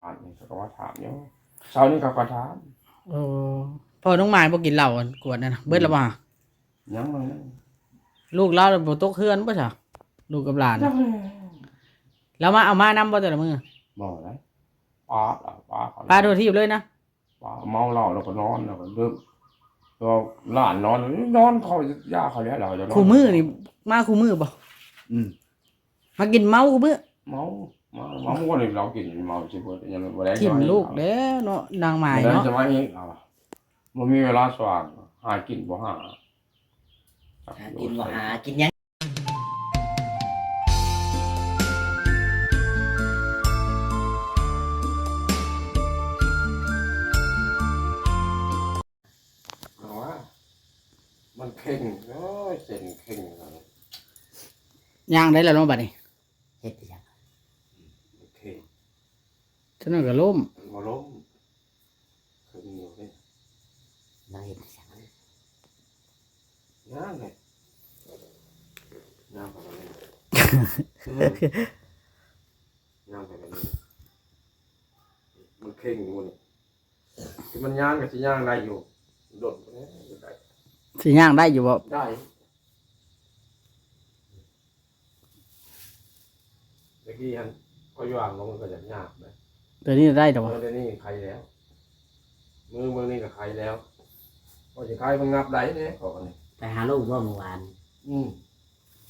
อันนี้เขาก็ว่าถามอยู่เช้านี้เขาก็ถาม โอ้พ่อน้องไม้บ่กินเหล้ากวดนั่นน่ะเบิดแล้วบ่ ยังมันนั่น ลูกเราบ่ตกเฮือนบ่ซะลูกกับหลาน จังเลย แล้วมาเอามานำบ่แต่ละมื้อ บอกเลยป้า ปลาโดดทีบเลยนะ ป้าเมาเหล้าแล้วก็นอนแล้วก็เริ่มก็หลานนอนเขาย่าเขาแล้วเราจะนอน คู่มื้อนี่มาคู่มื้อบ่ อืม มากินเมาคู่มื้อ เมาก็เลยเรากินเมาสิเบิดยังบ่ได้ ทิ่มลูกแล้วเนาะนางไม้ เนาะ เนาะ จะมาอีกบ่มีเวลาสว่างหากินบ่หา กินบ่หากินหยัง เอาว่ามันเข่งโอ้ยเส้นเข่งอะไร ย่างได้แล้วเนาะบัดนี้ เฮ็ดหยัง มันเข่ง ฉะนั้นก็ล้ม มันบ่ล้มเข่งอยู่นี่ เราเฮ็ดหยัง ย่างเลยย่างไปเลยย่างไปเลยมันเข่งอยู่นี่ที่มันย่างก็สิย่างได้อยู่โดดไปได้ สิย่างได้อยู่บ่ ได้เมื่อกี้ฮันก็ย่างลงมันก็จะยากเลย ตัวนี้ได้ดอกบ่ เมื่อนี้ใครแล้วมือนี่ก็ใครแล้วก็จะใครมันงับได้เนี่ยขอกันนี่ ไปหาลูกบ่เมื่อวาน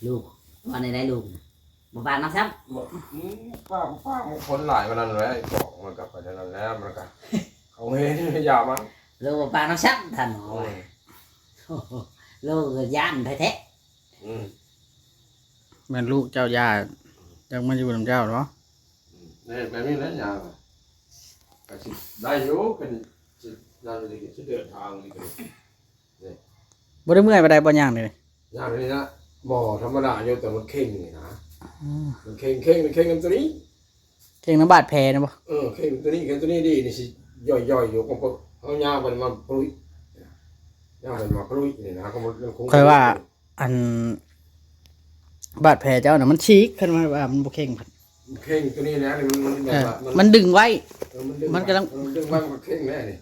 ลูกวันไหนลูกบ่บ้านน้องซ้ำ บอกป้ามันคนหลายมันนั่นเลยบอกมันกลับไปนั่นแล้วมันก็เขาเฮ้ยยามัน ลูกบ่บ้านน้องซ้ำท่านหมอว่าโอ้โหลูกก็ย่านแท้ แม่นลูกเจ้าย่าจังมาอยู่นำเจ้าเนาะ นี่แบบนี้แล้วยาก็สิได้อยู่เป็นนั่นเลยสิเดินทางนี่ก็ บ่ได้เมื่อยบ่ได้บ่ย่างเลย ยากนี่นะบ่ธรรมดาอยู่แต่มันเข่งนี่นะมันเข่งกันตัวนี้ เก่งน้ำบาดแผลนะบ่ เข่งตัวนี้ดีนี่สิย่อยอยู่ก็เอายามันมาปลุยยามันมาปลุยนี่นะก็มันคง ค่อยว่าอันบาดแผลเจ้าน่ะมันฉีกขึ้นมาว่ามันบ่เข่งพัน เข่งตัวนี้นะมันแบ เอบ อ ว่า มันดึงไว้ มัน กำลัง ดึงไว้มันเข่งแน่นี่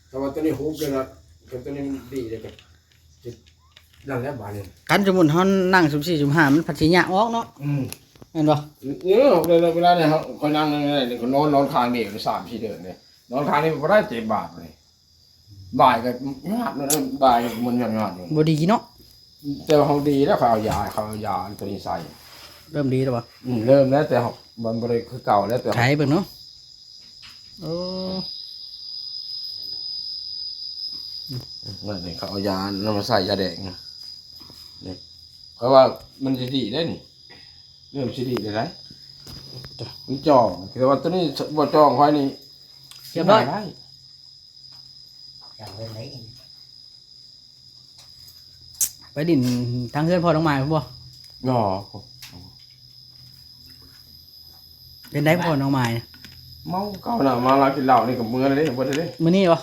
แต่ว่าตัวนี้ฮุบเลยนะตัวนี้ดีเลยก็นั่นแหละบาดนี่ กันสมมุติเฮานั่งสุ่ม4สุ่ม5มันพัดสิยะออกเนาะแม่นบ่ เวลาเนี่ยเขานั่งเนี่ยเขานอนข้างเดียว3-4 เดือนเนี่ยนอนข้างนี้มันได้7 บาทเลยบ่ายก็งาบนั่นบ่ายมันงาบอยู่ บ่ดีเนาะ แต่ว่าเขาดีแล้วเขาเอายาตัวนี้ใส่ เริ่มดีแล้วบ่ เริ่มแล้วแต่มันบริคือเก่าแล้วแต่ ขายเบิ่งเนาะโอ้ นั่นนี่เขาเอายาแล้วมาใส่ยาแดงนี่เพราะว่ามันจะดีได้นี่เริ่มจะดีเลยนะมันจองแต่ว่าตัวนี้บ่จองไว้นี่ เรียบร้อย ได้ ๆอย่างเรื่องไหน ไปดินทางเฮือนพ่อน้องไม้บ่ งอ เป็นได้พ่อน้องไม้ เมาเก่าน่ะมาลากินเหล้านี่กับมือเลยบ่ได้เด้ มื้อนี้บ่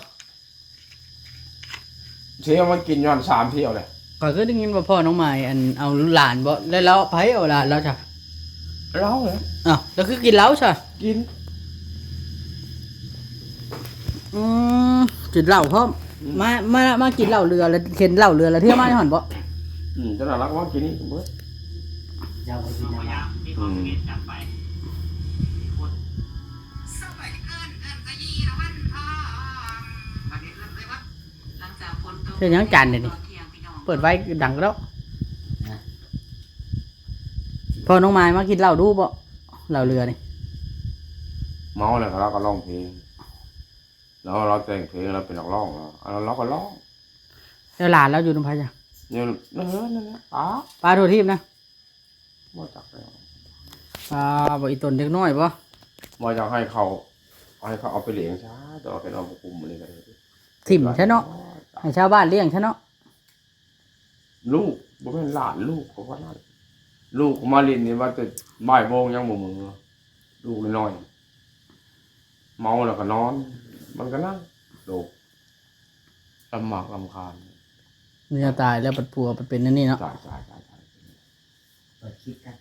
เสียมันกินย้อน3 เที่ยวเลย ก็คือได้ยินว่าพ่อน้องไม้อันเอาหลานบ่แล้วเราไผเอาหลานแล้วจ้ะ เหล้าเลย อ้าวแล้วคือกินเหล้าซะ กิน อืมกินเหล้าพร้อมมากินเหล้าเรือแล้วเข็นเหล้าเรือแล้วเที่ยวมาให้หั่นบ่ จะน่ารักว่ากินนี่เบิด เจ้าไปกินน้ำ เฮ็ดหยังจานนี่เปิดไว้ดังแล้วพ่อน้องไม้มากินเหล้าดูบ่เหล้าเรือนี่ เมาเลยเราก็ร้องเพลงแล้วเราแต่งเพลงเราเป็นนักร้องเราก็ร้อง แล้วหลานเราอยู่นำไผจ้ะ เนี่ยนั่นแหละป๋า ปลาโททีบนะ บ่จักแล้ว ปลาบ่อีตนเด็กน้อยบ่ บ่อยากให้เขาเอาไปเลี้ยงช้าแต่ว่าเป็นเอามาคุมมันนี่ก็ได้ ถิ่มใช่เนาะให้ชาวบ้านเลี้ยงใช่เนาะ ลูกบ่แม่นหลานลูกเขาว่านั่นลูกมาเลินนี่ว่าจะบ่ายโมงยังบ่มือลูกน้อยๆเมาแล้วก็นอน มันก็นั่งลูกลำบากลำคาญ เมียตายแล้วปัดปัวปัดเป็นนั่นนี่เนาะ ใช่ เปิดคลิปกัน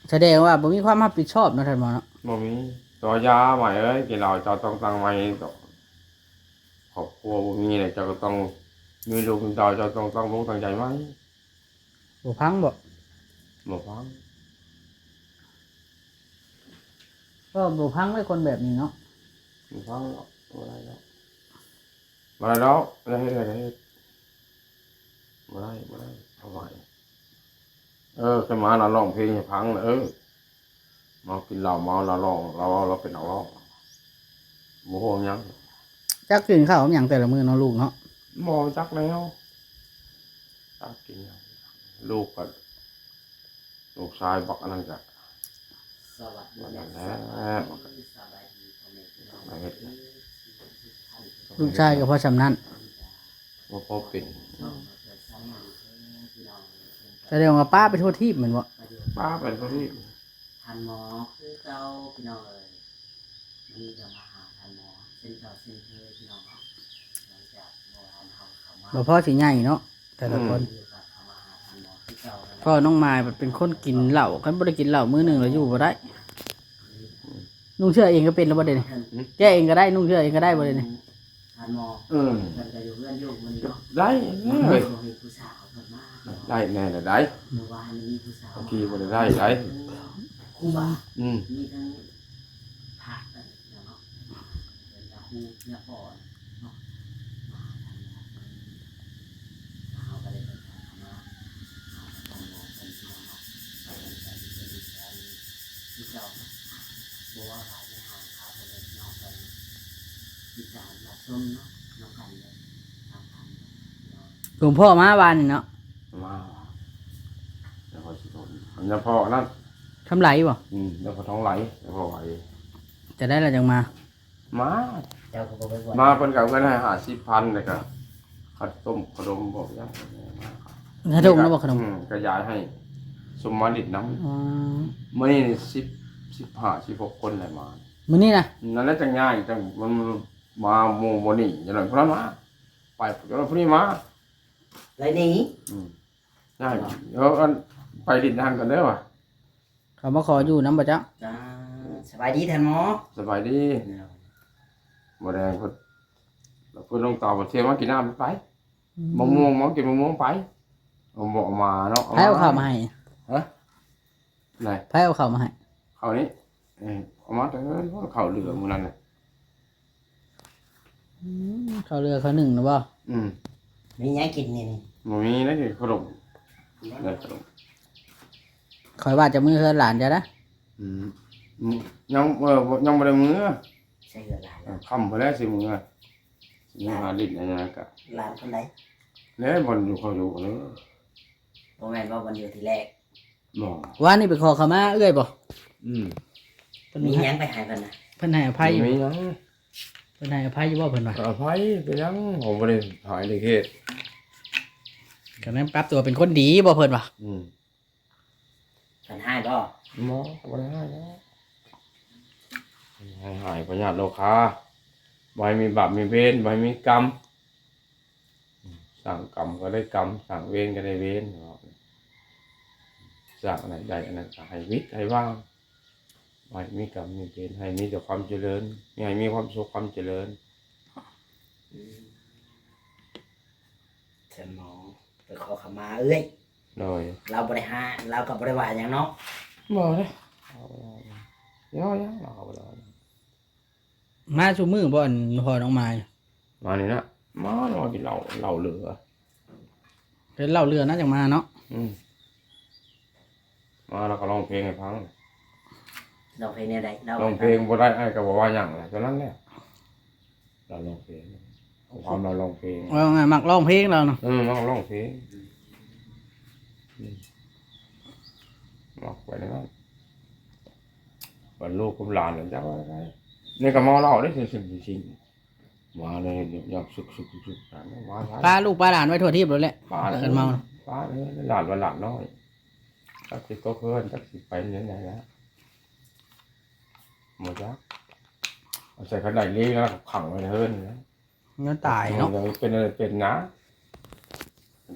แสดงว่าบ่มีความรับผิดชอบเนาะท่านหมอเนาะ บ่มีตัวยาใหม่เอ้ยกินเหล้าเจ้าต้องตั้งใหม่ต่อครอบครัวบ่มีเนี่ยเจ้าก็ต้องมีลูกมีเต้าเจ้าต้องตั้งลูกตั้งใจไหม บ่พังบ่ บ่ฟัง ก็บ่พังไว้คนแบบนี้เนาะ บ่ฟังหรอกบ่ได้หรอกบ่ได้แล้วบ่ได้เฮ็ดบ่ได้เฮ็ดบ่ได้เอาไว้ขึ้นมาเราร้องเพลงให้ฟังน่ะเมากินเหล้าเมาเราร้องเราเป็นนักร้องบ่ฮู้หยัง จักกินข้าวกับหยังแต่ละมื้อเนาะลูกเนาะ บ่จักแล้วจักกินหยังลูกก็ลูกชายบักอันนั้นก็ สวัสดี นั่นแหละ สบายดีพ่อแม่พี่น้อง มาเฮ็ด ลูกชายก็พอสำนั้น บ่พอเป็น แสดงว่าป้าไปโทษทีบเหมือนบ่ ป้าเป็นคนที่ ทันหมอคือเจ้าพี่น้องเอ๋ยวันนี้จะมาหาทันหมอเส้นเจ้าเส้นเคยพี่น้องเนาะหลังจากโบราณเขามา บ่พอสิใหญ่เนาะแต่ละคน เขามาหาทันหมอคือเจ้านั่นแหละ พ่อน้องมายเป็นคนกินเหล้าคันบ่ได้กินเหล้ามื้อหนึงแล้วอยู่บ่ได้นุ่งเชื่อเองก็เป็นแล้วบ่ได้นี่แก้เองก็ได้นุ่งเชื่อเองก็ได้บ่ได้นี่ ทันหมอ อืม เพิ่นก็อยู่เพื่อนอยู่มันเนาะ ได้เลย บ่มีผู้สาวเพิ่นมา ได้แน่น่ะได้ เมื่อวานมีผู้สาว บางทีบ่ได้ได้ ครูบา อืม มีทั้งผักอะไรเนาะเป็นตะคูเนี่ยปอนเนาะมาทำงานเอาไปเลยมาเอาไปทำงานเป็นพี่น้องเนาะไปเป็นใจเป็นใจที่เจ้าบัวหลายในห้องครับไปเลยน้องไปที่จานมาส้มเนาะน้องกันเลยทำทันเนาะ หลวงพ่อมาวานนี่เนาะ มาเดี๋ยวพอสิโดนอันนี้พอนั่น ทำไรบ่ เดี๋ยวพอท้องไหลเดี๋ยวพอไหว จะได้แล้วจังมา มา เจ้าก็บอกไปก่อน มาเพิ่นก็เอาเงินให้50,000เลยก็ข้าวต้มขนมบอกยัง ขนมนะบ่ขนม ก็ย้ายให้สมมาดิดน้ำ อ๋อ มื้อนี้15 16คนเลยมา มื้อนี้นะ นั่นแหละจังง่ายจังมันมาหมู่บ่นี่จังนั้นเพราะมาไปจังนั้นพวกนี้มา เลยหนี้ ง่ายเดี๋ยวอันไปดินทางกันเด้อว่ะ เขามาขออยู่นำบ่จ๊ะ จ้าสบายดีท่านหมอ สบายดีบ่แดงเพิ่นลงต่อบ่เที่ยวมากินน้ำไปมะม่วงมากินมะม่วงไปเอาบ่มาเนาะ ไผเอาข้าวมาให้ ฮะไหน ไผเอาข้าวมาให้ ข้าวนี้เอามาแต่ข้าวเหลืองมื้อนั้นน่ะ ข้าวเรือข้าวหนึ่งนะบ่ มีหยังกินนี่นี่ บ่มีนะคือขนมได้ขนม คอยว่าจะมือเฮือนหลานจะนะ ยังยังบ่ได้มื้อ ใช่เหือหลาน ค่ำไปแล้วสิมื้อยังหาลิ้นอันนั้นก็ หลานคนใด แล้วบ่อยู่เขาอยู่เลย บ่แม่นว่าวันอยู่ที่แรก บ่ ว่านี่ไปขอขมาเอื้อยบ่ เพิ่น มี ให้ หยังไปหากันนะ เพิ่นให้อภัยอยู่ มีหยัง เพิ่นให้อภัยอยู่บ่เพิ่นว่า อภัยไปยังผมบ่ได้หายในเขต ก็นั้นปรับตัวเป็นคนดีบ่เพิ่นว่า เพิ่นให้บ่ หมอบ่ได้หายแล้วให้หายประหยัดโลคาบ่ให้มีบาปมีเวรบ่ให้มีกรรมสั่งกรรมก็ได้กรรมสั่งเวรก็ได้เวรสั่งอะไรได้อันนั้นก็ให้วิทย์ให้ว่างบ่ให้มีกรรมมีเวรให้มีแต่ความเจริญให้มีความสุขความเจริญ ท่านหมอไปขอขมาเอ้ย โดย เราบ่ได้หาเราก็บ่ได้ว่าหยังเนาะ บ่เด้เอาบ่ได้ย่อยังเอาบ่ได้ มาซุมื้อบ่อันพ่อน้องมาย มานี่นะมากินเหล้าเหลือ เป็นเล่าเรือน่าจังมาเนาะ มาแล้วก็ร้องเพลงให้ฟัง เราเพลงแนวใดเรา ร้องเพลงบ่ได้ไอ้ก็บ่ว่าหยังแหละตอนนั้นแหละเราร้องเพลงความเราร้องเพลง ว่าไงมักร้องเพลงเราเนาะ มาร้องเพลงมักไปนั่นวันลูกกับหลานจักว่าไงนี่ก็เมาเหล้าได้สิ่งมาเลยอยากสุกมา ป้าลูกป้าหลานไว้ทั่วทิพย์แล้วแหละ ป้า เพิ่นเมา ป้าหลานว่าหลานน้อยจักสิก็เพิ่นจักสิไปเนี่ยไหนแล้วหมดจักเอาใส่ขันไดเลี้ยงแล้วขังไว้เฮิร์นนะ เงินตายเนาะ เป็นอะไรเป็นนะ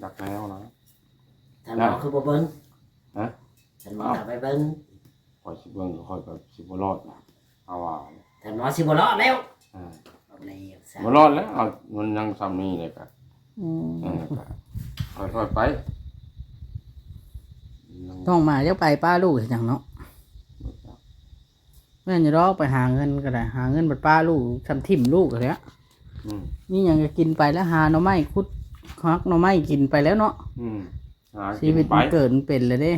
ดักแนวนะ ท่านหมอคือบ่เบิ่ง ฮะ ท่านหมอเอาไปเบิ่ง คอยสิเบิ่งก็คอยก็สิบ่รอดเอาว่า ท่านหมอสิบ่รอดแล้ว อ่า เอาในสา บ่รอดแล้วเอามันยังซ้ำนี้เลยก็ อืม ค่อยๆไป ต้องมาเดี๋ยวไปป้าลูกเฮ็ดหยังเนาะแม่นอยู่ดอกไปหาเงินก็ได้หาเงินบัดป้าลูกทำทิ่มลูกก็แล้ว อืม นี่ยังจะกินไปแล้วหาหน่อไม้คุดฮักหน่อไม้กินไปแล้วเนาะ อืมหา ชีวิต กินไป มันเกิดมันเป็นเลยเด้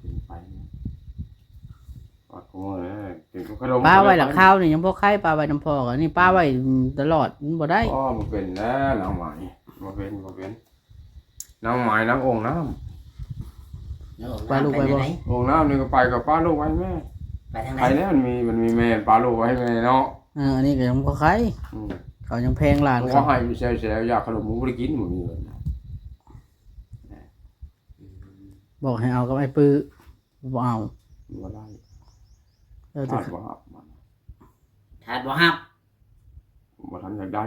กินไปปากโง่เลยกินขนม ป้าไว้หลังข้าวนี่ยังพอไข่ป้าไว้น้ำพอกันนี่ป้าไว้ตลอดมันบ่ได้ อ๋อบ่เป็นแล้วนางไหมบ่เป็นนางไหมนางองค์น้ำ ไปลูกไปไหน องค์น้ำนี่ก็ไปกับป้าลูกไว้แม่ ไปทางไหน ไปแล้วมันมีแม่ป้าลูกไว้แม่เนาะ อันนี้ก็ยังพอไข่ อืม เขายังแพงหลาน ผม เขา ก็ให้อยู่แซวๆอยากขนมหมูบ่ได้กินบ่มีเงินนะ บอกให้เอากับไอ้ปื้อบ่เอา บ่ได้ เออแต่ ขาดบ่ครับมัน ทาดบ่ฮับ บ่ทันจะได้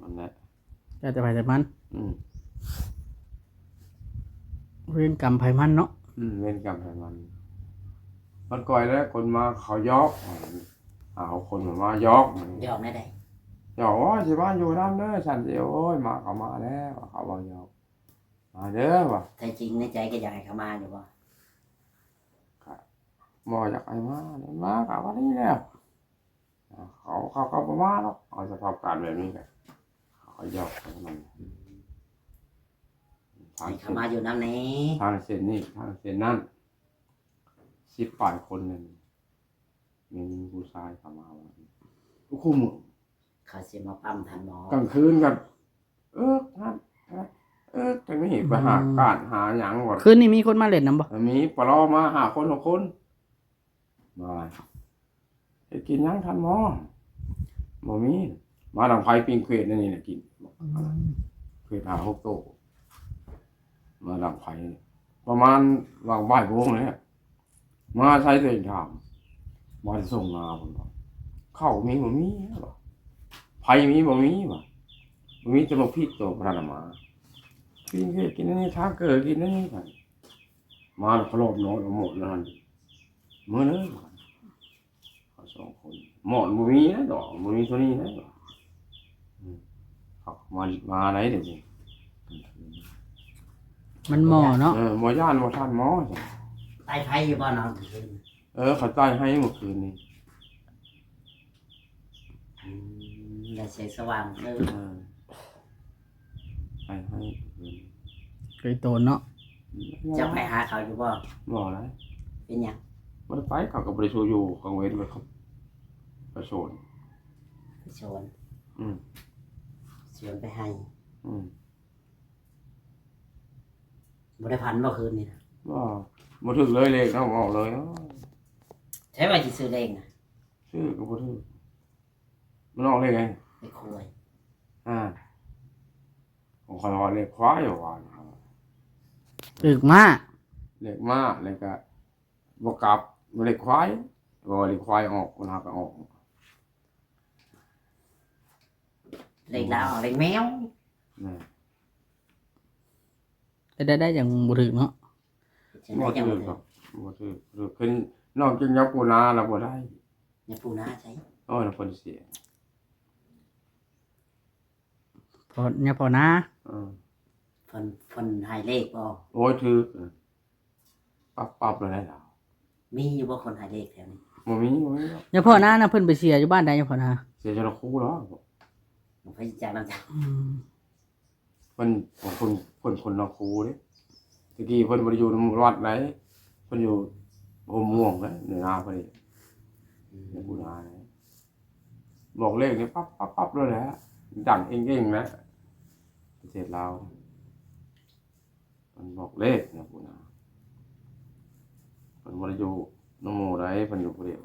มันแหละ แต่ไปแต่มัน อืม เรียนกรรมไผมันเนาะ เล่นกรรมให้มันก่อยแล้วคนมาเขายอกเอาคนมายอก ยอมได้ได ยอกโอ้ยสิบ้านอยู่น้ำเด้อฉันเดียวโอ้ยมาเขามาแล้วเขาบอกยอกมาเด้อว่ะ แต่จริงในใจก็อยากให้เขามาอยู่บ่ หมออยากให้มาเนี่ยมากับวันนี้แล้วเขาก็ประมาณแล้วเอาสภาพการแบบนี้กันเขายอกมันทาง ให้ เส้ เขา น มาอยู่น้ำนี้ ทางเส้นนี่ทางเส้นนั่น18 คนนึงมีผู้ชายเข้ามาวันทุกคู่มือ เขาสิมาปั๊มทันหมอก ลางคืนกันท่านจะไม่เห็นไปหาการหาหยังหมด คืนนี้มีคนมาเล่นน้ำบ่ มีปลอมาหาคน6 คนมาให้กินหยังทันหมอบ่มีมาดังไฟปิงเควดนั่นนี่แหละกินเควดหา6 โตมาดังไฟประมาณวางบ่ายโมงเลยมาใช้ตัวเองทำมาส่งมาผมบอกเข้ามีบ่มีหรอไผมีบ่มีบ่มีจะมาพิษตัวพระนามากินเฮ็ดกินอันนี้ทาเกิดกินอันนี้กันมาแล้วเขารอบน้อยเอาหมดแล้วนั่นมื้อนึงเขา2 คนหมอนบ่มีนะดอกบ่มีตัวนี้นะเขามาไหนเดี๋ยวนี้ มันหมอเนาะ หมอย่านบ่ทันหมอจ้ะ ใต้ไฟอยู่บ่นอน เขาจ่ายให้เมื่อคืนนี้ อย่าเสียสว่างให้เมื่อคืน เคยโตนเนาะ จะไปหาเขาอยู่บ่ บ่ได้ เป็นหยัง บ่ได้ไปเขาก็บ่ได้โชว์อยู่กังเว้นไว้ครับประโชน ไปชวน อืม ชวนไปให้ อืม บ่ได้พันบ่คืนนี่นะ บ่ถึกเลยเลขเอาออกเลย ใช้ว่าสิซื้อเลขนะ ชื่อก็บ่ถึกมันออกเลขไง ไปคุย ของเขาว่าเลขควายว่า ตึกมา เลขม้าแล้วก็บ่กลับเลขควายบ่เลขควายออกมันหาก็ออก เลขดาวเลขแมว นะ ได้อย่างบ่ถึกเนาะ ฉัน บ่ ได้จัง ถึกครับบ่ถึกขึ้นนอกจากยักปูนาแล้วบ่ได้ เนี่ยปูนาใช่ โอ้ยคนเสีย พอเนี่ยพอนะ เพิ่นให้เลขบ่ โอ้ยถือปั๊บเลยได้แล้ว มีอยู่บ่คนให้เลขแถวนี้ บ่มี เนี่ยพอนะนะเพิ่นไปเชียร์อยู่บ้านใดเนี่ยพอนะ เสียจระคู่แล้ว ผมไปจากน้ำจาก เพิ่นของคนนอกคูเด้ตะกี้เพิ่นบ่ได้อยู่ในวัดไหนเพิ่นอยู่โฮมม่วงนะในนาเพิ่นนี่ในบุนาบอกเลขนี่ปั๊บเลยแหละดังเองๆนะประเทศลาวมันบอกเลขนะบุนาเพิ่นบ่ได้อยู่นโมใดเพิ่นอยู่ผู้เดียว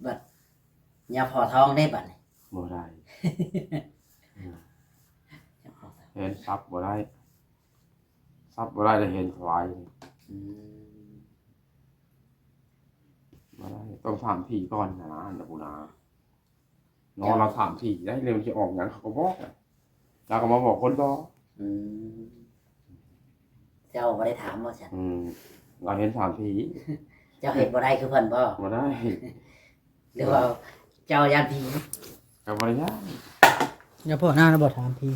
บัดยาพอทองได้บัดนี่ บ่ได้ ยาพอทอง เห็นทรัพย์บ่ได้ทรัพย์บ่ได้แต่เห็นควาย อืม บ่ได้ต้องถามพี่ก่อนนะนะบุนา นอนเราถามที่ได้เร็วจะออกหยังเขาก็บอกอะเราก็มาบอกคนต่อ อืมเจ้าบ่ได้ถามบ่ซั่น เราเห็นถามที่ เจ้าเฮ็ดบ่ได้คือเพิ่นบ่ มาได้ หรือว่าเจ้าย่านผี กับบริยา อย่าพ่อหน้านะบ่ถามพี่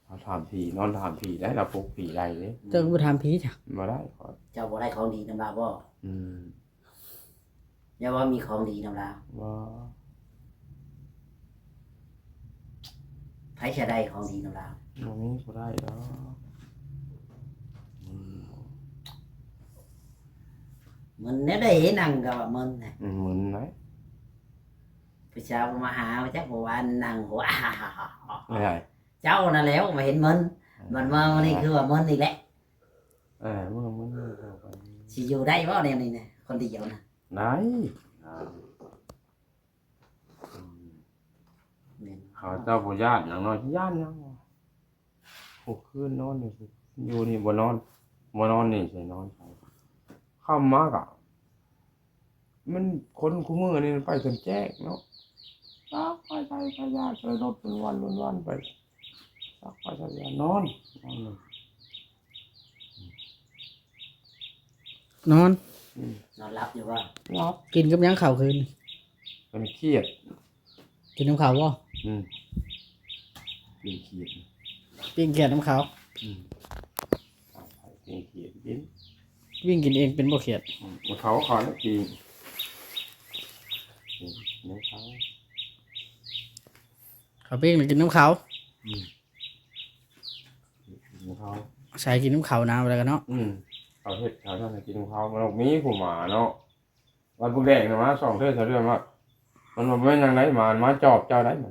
เราถามผีนอนถามผีได้เราปลุกผีได้เลย เจ้าก็บ่ถามพี่จ้ะ มาได้ขอ เจ้าบ่ได้ของดีนำลาวบ่ อืม อย่าว่ามีของดีนำลาว ว่า ไผจะได้ของดีนำลาว ตรงนี้ก็ได้แล้วอืม มันแน่ได้นั่งก็ว่ามันน่ะ เหมือนไหน ผู้ชายมาหาจักบ่ว่านั่งหัว ไม่ใช่ เจ้านั่นแหล้วมาเห็นมันมานี่คือว่ามันนี่แหละ มันเข้าไป สิอยู่ได้บ่แนวนี้น่ะคนเดียวน่ะ ไหน แม่น เขาเจ้าบ่ญาติอย่างน้อยญาติยังโอ้คืนนอนนี่สิอยู่นี่บ่นอนนี่ใช่นอนไปค่ำมากอ่ะมันคนคู่มือนี่ไปจนแจ้งเนาะไปญาติไปรถเป็นวันไปสักไปสักอย่างนอนเลย นอน นอนรับอยู่ว่า รับ กินกับหยังข้าวคืน เป็นเครียด กินน้ำข้าวบ่ เป็นเครียด ปิ้งเขียดน้ำข้าว เป็นเครียดกิน วิ่งกินเองเป็นบ่เขียด มันเขาแล้วกินเนี่ยเขา ข้าวปิ้งหรือกินน้ำข้าว เขา ใส่กินน้ำข้าวนะอะไรกันเนาะ เขาเฮ็ดเขาทำให้กินเขามันมีผู้หมาเนาะวันพวกแดงนะมาสองเทื่อเทื่อมามันมาเป็นยังไงมาจอบเจ้าได้มั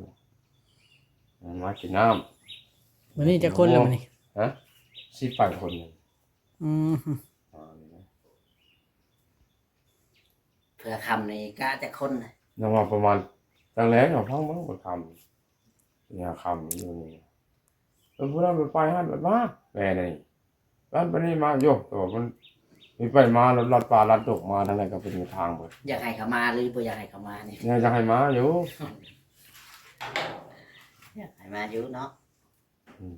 นมากินน้ วันนี้จะคนแล้วมันนี่ ำ18 คนนึง เพื่อคำนี่กะแต่คนน่ะ ยังว่าประมาณจังแล้วท้องมั้งบ่คำเนี่ยคำอยู่นี่แล้วผู้นั้นไปหันไปมาแม่นี่ร้านไปนี่มาโยตัวมันมีไปมาลัดป่าลัดดกมาทางไหนก็เป็นทางเบิด อยากให้เขามาหรือบ่อยากให้เขามานี่ เนี่ยจะให้มาอยู่ อยากให้มาอยู่เนาะ อืม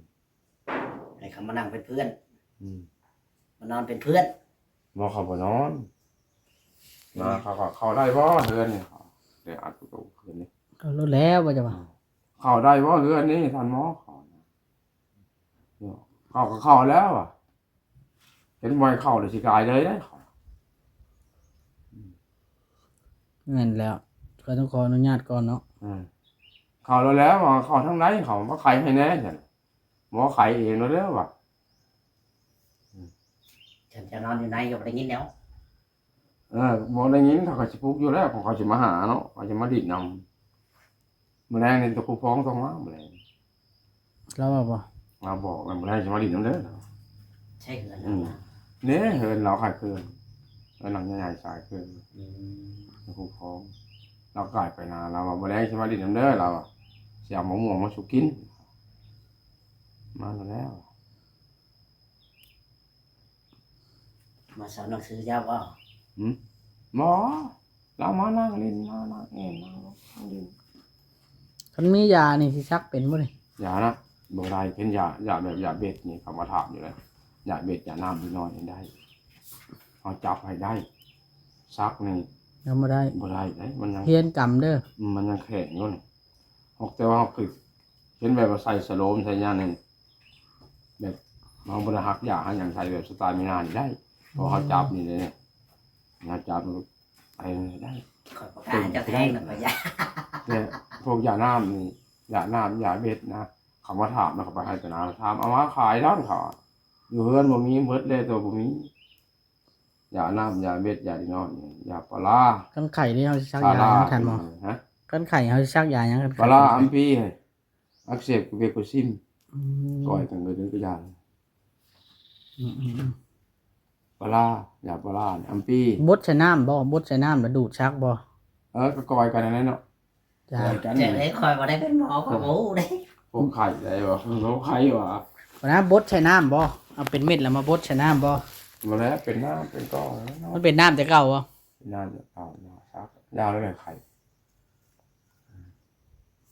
ให้เขามานั่งเป็นเพื่อน อืม มานอนเป็นเพื่อน บ่เขาบ่นอนมาเขาก็เข้าได้บ่เฮือนนี่เขาได้อัดประตูคืนนี้ ก็รู้แล้วว่าจะว่า เข้าได้บ่เฮือนนี่ท่านหมอเขาเนี่ยเข้าก็เข้าแล้วอ่ะเห็นบ่ให้เข้าเลยสิกายเลยได้เขา เงินแล้วก็ต้องขออนุญาตก่อนเนาะ เข้าแล้วว่าเข้าทางไหนเขามาไขให้แน่ซั่นหมอไขเองแล้วว่ะ ฉันจะนอนอยู่ในก็บ่ได้ยินแล้ว บ่ได้ยินเขาก็สิปลุกอยู่แล้วเขาสิมาหาเนาะเขาจะมาดิดนำมื้อแรงนี่ตะครูฟ้องต้องมามื้อแรง แล้วว่าบ่ มาบอกแล้วมื้อแรงสิมาดิดนำเด้อ ใช่เหือน เนี่ยเฮินเราขายเกินแล้วหลังใหญ่ๆสายเกิน อืม ตะครูฟ้องเรากลายไปนานเราว่ามื้อแรงสิมาดิดนำเด้อเราสิเอามะม่วงมาสุกินมาแล้ว มาสอนหนังสือเจ้าบ่ หมอเรามานั่งเล่นมานั่งเองนั่งเล่น คันมียานี่สิชักเป็นบ่นี่ อย่านะบ่ได้เป็นยาแบบยาเบ็ดนี่เขามาถามอยู่แล้วยาเบ็ดยาน้ำที่นอนนี่ได้เอาจับให้ได้ซักนี่ ยังบ่ได้ บ่ได้เด้มันยัง เฮียนกรรมเด้อ มันยังแข็งอยู่นี่แต่ว่าเขาคือเห็นแบบว่าใส่สโลมใส่ยานี่แบบเราบ่ได้หักยาหักหยังใส่แบบสไตล์มีนานี่ได้เพราะเขาจับนี่เลยเนี่ยงาจับมันไปได้ ขอยประกาศให้เจ้าแทงน่ะบ่อยาก เนี่ยพวกยาน้ำนี่ยาน้ำยาเบ็ดนะเขามาถามนะเขาไปให้ตนาถามเอามาขายร้านเขาอยู่เฮือนบ่มีเบิดเลยตัวบ่มียาน้ำยาเบ็ดยาดีนอนยาปลา กันไข่นี่เฮาสิชักา ปลายร้า หยังทันบ่ ฮะ กันไข่เฮาสิชักยาหยังกัน ปลาร้าอัมพีอักเสบเวโกซิม อืม ก่อยกันเลยก็ยา อืม ปลาร้ายาปลาร้าอัมพี บดใส่น้ำบ่บดใส่น้ำแล้วดูดชักบ่ ก็ก่อยกันนั่นเนาะ จ้า ก่อยกัน เจ้าได้คอยบ่ได้เป็นหมอก็บ่ได้ พวกไข่ได้บ่เขาไข่ว่ะ วันนั้นบดใส่น้ำบ่เอาเป็นเม็ดแล้วมาบดใส่น้ำบ่ มาแล้วเป็นน้ำเป็นก้อน มันเป็นน้ำแต่เก่าบ่ เป็นน้ำจะเอายาซักยาแล้วไข่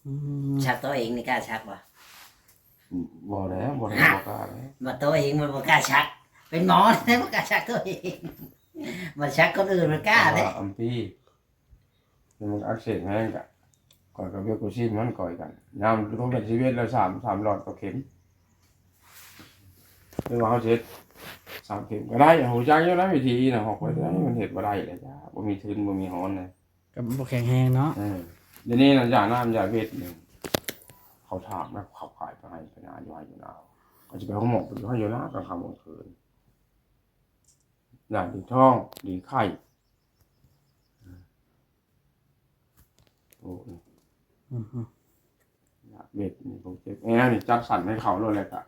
อืม ชักตัวเองนี่กล้าชักบ่ บ่แล้วบ่ได้บ่กล้าแล้ว มาตัวเองมันบ่กล้าชัก เป็นหมอได้บ่กล้าชักตัวเองมาชักคนอื่นมันกล้าเด้ อัมพี่มันอักเสบแห้งกะก่อนกับเบลโกซินมันก่อยกันยามต้องเป็นชีวิตแล้วสามหลอดต่อเข็มไม่ว่าเขาเช็ด3 เข็มก็ได้หูจักอยู่แล้ววิธีน่ะหอกไว้ได้มันเฮ็ดบ่ได้เลยจ้าบ่มีทุนบ่มีฮ้อนเลย ก็บ่แข็งแรงเนาะ เดี๋ยวนี้นะยาน้ำยาเวทหนึ่งเขาถามนะเขาขายไปให้ไปนานอยู่ให้อยู่นาวเขาจะไปห้องหมอไปให้อยู่นากลางค่ำกลางคืนยาดีท้องดีไข้โอ้ย อืม ยาเวทนี่ผมเจ็บแอร์นี่จัดสรรให้เขาเลยแหละกะ